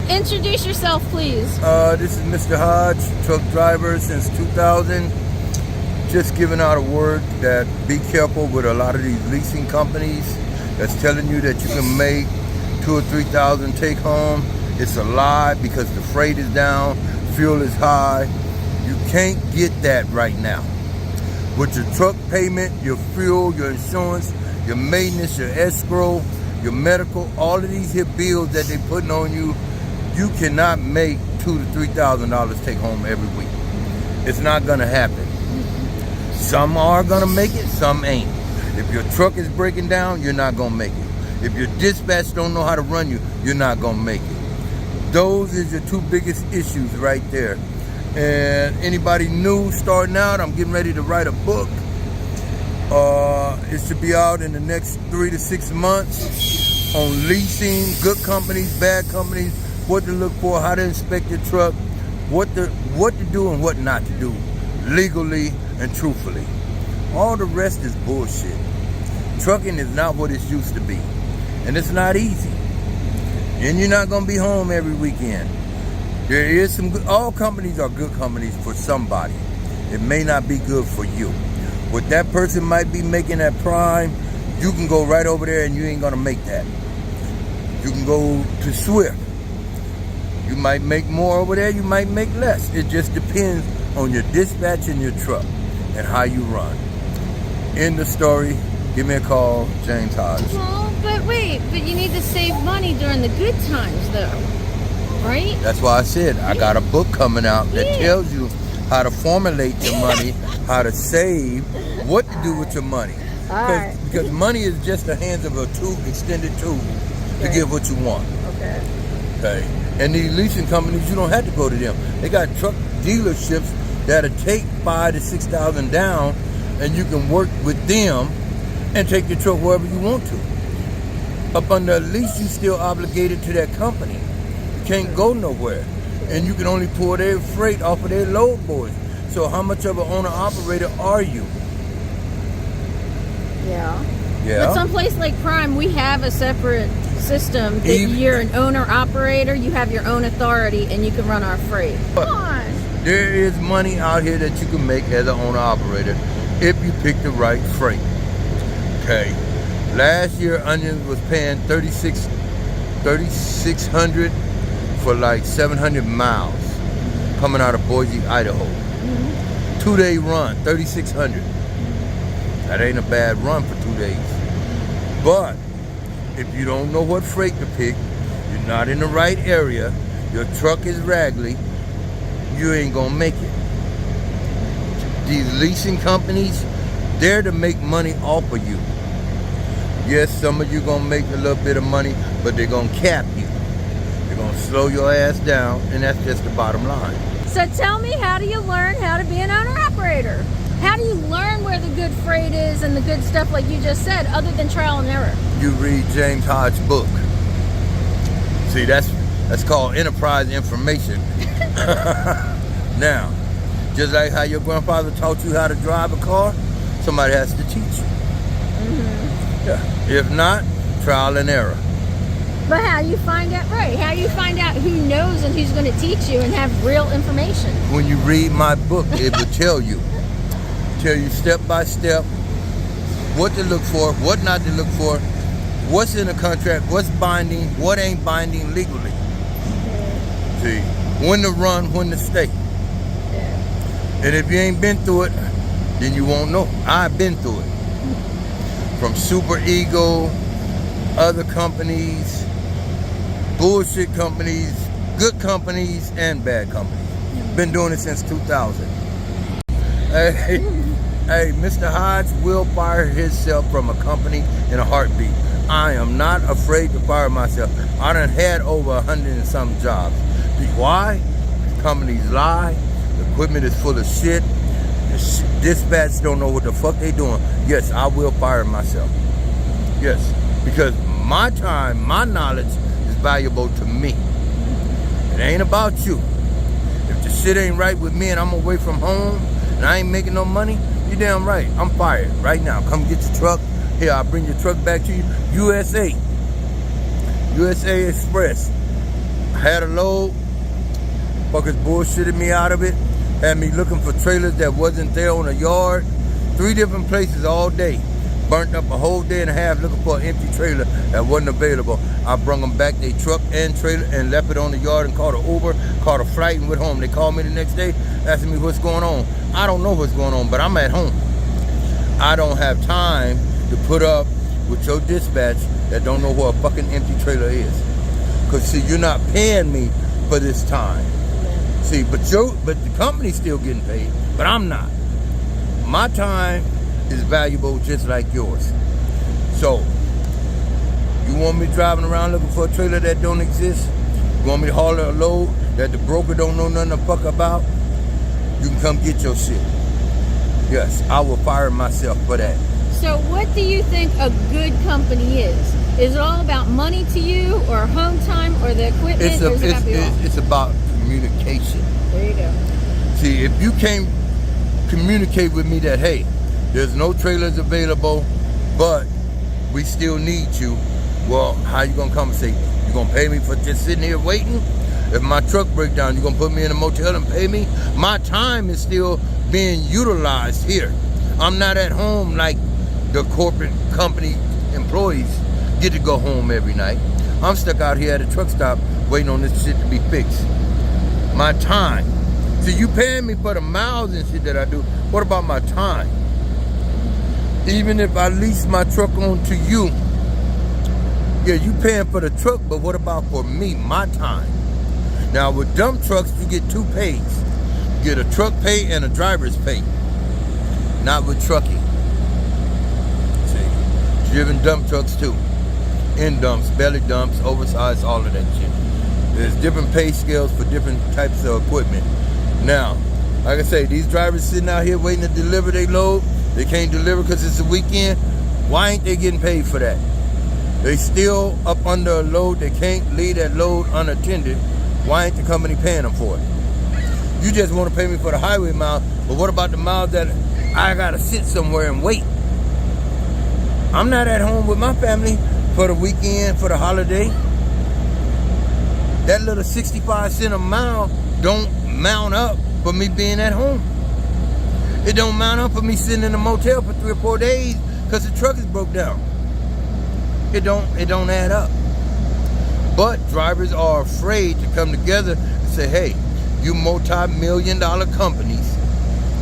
Introduce yourself, please. This is Mr. Hodge, truck driver since 2000. Just giving out a word that be careful with a lot of these leasing companies that's telling you that you can make $2,000 or $3,000 take home. It's a lie because the freight is down, fuel is high. You can't get that right now. With your truck payment, your fuel, your insurance, your maintenance, your escrow, your medical, all of these here bills that they putting on you, you cannot make $2,000 to $3,000 take home every week. It's not gonna happen. Some are gonna make it, some ain't. If your truck is breaking down, you're not gonna make it. If your dispatch don't know how to run you, you're not gonna make it. Those is your two biggest issues right there. And anybody new starting out, I'm getting ready to write a book. It should be out in the next 3 to 6 months on leasing, good companies, bad companies, what to look for, how to inspect your truck, what to do and what not to do, legally and truthfully. All the rest is bullshit. Trucking is not what it used to be, and it's not easy. And you're not gonna be home every weekend. There is some good, all companies are good companies for somebody. It may not be good for you. What that person might be making at Prime, you can go right over there and you ain't gonna make that. You can go to Swift. You might make more over there, you might make less. It just depends on your dispatch and your truck and how you run. End of story. Give me a call, James Hodge. Well, but you need to save money during the good times though, right? That's why I said I got a book coming out that tells you how to formulate your money, how to save, what to do with your money. Because money is just the hands of a extended tool to get what you want. Okay. And these leasing companies, you don't have to go to them. They got truck dealerships that'll take $5,000 to $6,000 down, and you can work with them and take your truck wherever you want to. Up under a lease, you still obligated to that company. You can't go nowhere. And you can only pull their freight off of their load boards. So how much of an owner-operator are you? Yeah. Yeah. But someplace like Prime, we have a separate system that you're an owner-operator, you have your own authority, and you can run our freight. Come on. There is money out here that you can make as an owner-operator if you pick the right freight. Okay. Last year, Onions was paying $3,600 for like 700 miles coming out of Boise, Idaho. 2-day run, $3,600. That ain't a bad run for 2 days. But if you don't know what freight to pick, you're not in the right area, your truck is raggedy, you ain't gonna make it. These leasing companies, they're to make money off of you. Yes, some of you gonna make a little bit of money, but they're gonna cap you. They're gonna slow your ass down, and that's just the bottom line. So tell me, how do you learn how to be an owner-operator? How do you learn where the good freight is and the good stuff like you just said, other than trial and error? You read James Hodge's book. See, that's called enterprise information. Now, just like how your grandfather taught you how to drive a car, somebody has to teach you. Yeah. If not, trial and error. But how do you find out right? How do you find out who knows and who's going to teach you and have real information? When you read my book, it will tell you step by step what to look for, what not to look for, what's in the contract, what's binding, what ain't binding legally. See, when to run, when to stay. And if you ain't been through it, then you won't know. I've been through it. From Super Ego, other companies, bullshit companies, good companies, and bad companies. Been doing it since 2000. Hey, Mr. Hodge will fire himself from a company in a heartbeat. I am not afraid to fire myself. I done had over 100 and some jobs. Why? Companies lie. The equipment is full of shit. Dispatch don't know what the fuck they doing. Yes, I will fire myself. Yes, because my time, my knowledge is valuable to me. It ain't about you. If the shit ain't right with me and I'm away from home and I ain't making no money, you're damn right. I'm fired right now. Come get your truck. Here, I'll bring your truck back to you. USA Express. Had a load. Fuckers bullshitted me out of it. Had me looking for trailers that wasn't there on the yard. 3 different places all day. Burnt up a whole day and a half looking for an empty trailer that wasn't available. I brung them back their truck and trailer and left it on the yard and called an Uber, called a flight and went home. They called me the next day asking me what's going on. I don't know what's going on, but I'm at home. I don't have time to put up with your dispatch that don't know where a fucking empty trailer is. Because, see, you're not paying me for this time. See, but the company's still getting paid, but I'm not. My time is valuable just like yours. So, you want me driving around looking for a trailer that don't exist? You want me to haul a load that the broker don't know nothing the fuck about? You can come get your shit. Yes, I will fire myself for that. So what do you think a good company is? Is it all about money to you, or home time, or the equipment? It's about communication. There you go. See, if you can't communicate with me that, hey, there's no trailers available, but we still need you, well, how you gonna compensate? You gonna pay me for just sitting here waiting? If my truck breaks down, you gonna put me in a motel and pay me? My time is still being utilized here. I'm not at home like the corporate company employees get to go home every night. I'm stuck out here at a truck stop waiting on this shit to be fixed. My time. See, you paying me for the miles and shit that I do. What about my time? Even if I lease my truck on to you, yeah, you paying for the truck, but what about for me, my time? Now, with dump trucks, you get 2 pays. You get a truck pay and a driver's pay. Not with trucking. See, driven dump trucks too. End dumps, belly dumps, oversized, all of that shit. There's different pay scales for different types of equipment. Now, like I say, these drivers sitting out here waiting to deliver their load. They can't deliver because it's a weekend. Why ain't they getting paid for that? They still up under a load. They can't leave that load unattended. Why ain't the company paying them for it? You just want to pay me for the highway mile, but what about the miles that I got to sit somewhere and wait? I'm not at home with my family for the weekend, for the holiday. That little 65 cents a mile don't mount up for me being at home. It don't mount up for me sitting in a motel for 3 or 4 days because the truck is broke down. It don't add up. But drivers are afraid to come together and say, hey, you multi-million-dollar companies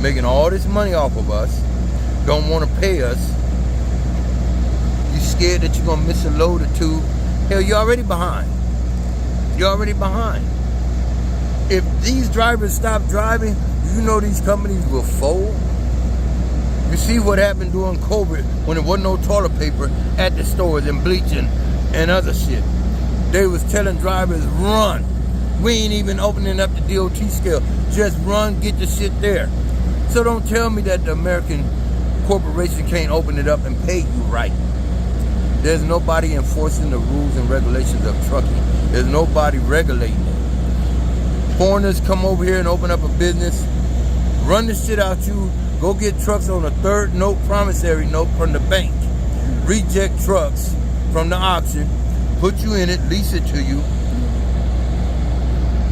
making all this money off of us, don't want to pay us. You scared that you're going to miss a load or 2. Hell, you're already behind. You're already behind. If these drivers stop driving, you know these companies will fold. You see what happened during COVID when there wasn't no toilet paper at the stores and bleaching and other shit. They was telling drivers, run. We ain't even opening up the DOT scale. Just run, get the shit there. So don't tell me that the American corporation can't open it up and pay you right. There's nobody enforcing the rules and regulations of trucking. There's nobody regulating it. Foreigners come over here and open up a business, run the shit out you, go get trucks on a 3rd note promissory note from the bank, reject trucks from the auction, put you in it, lease it to you,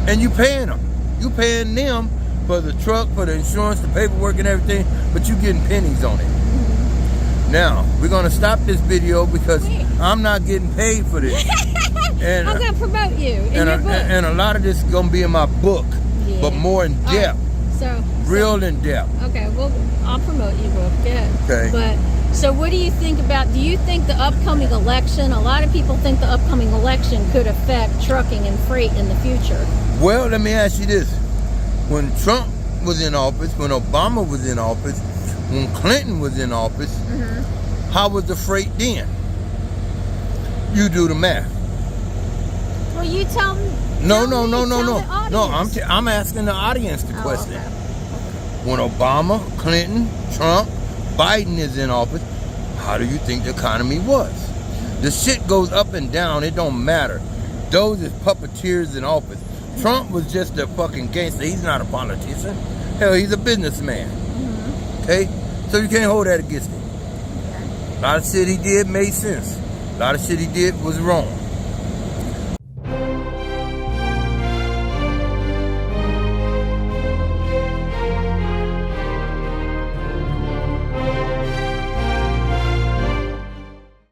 and you paying them. You paying them for the truck, for the insurance, the paperwork and everything, but you getting pennies on it. Now, we're going to stop this video because I'm not getting paid for this. And I'm going to promote you in your book. And a lot of this is going to be in my book, but more in depth. Right. Real in depth. Okay, well, I'll promote your book. Good. Okay. But, so what do you think do you think the upcoming election, a lot of people think the upcoming election could affect trucking and freight in the future? Well, let me ask you this. When Trump was in office, when Obama was in office, when Clinton was in office, how was the freight then? You do the math. Well, you tell me. No. I'm asking the audience the question. Okay. When Obama, Clinton, Trump, Biden is in office, how do you think the economy was? The shit goes up and down. It don't matter. Those is puppeteers in office. Trump was just a fucking gangster. He's not a politician. Hell, he's a businessman. Okay? So you can't hold that against him. A lot of shit he did made sense. A lot of shit he did was wrong.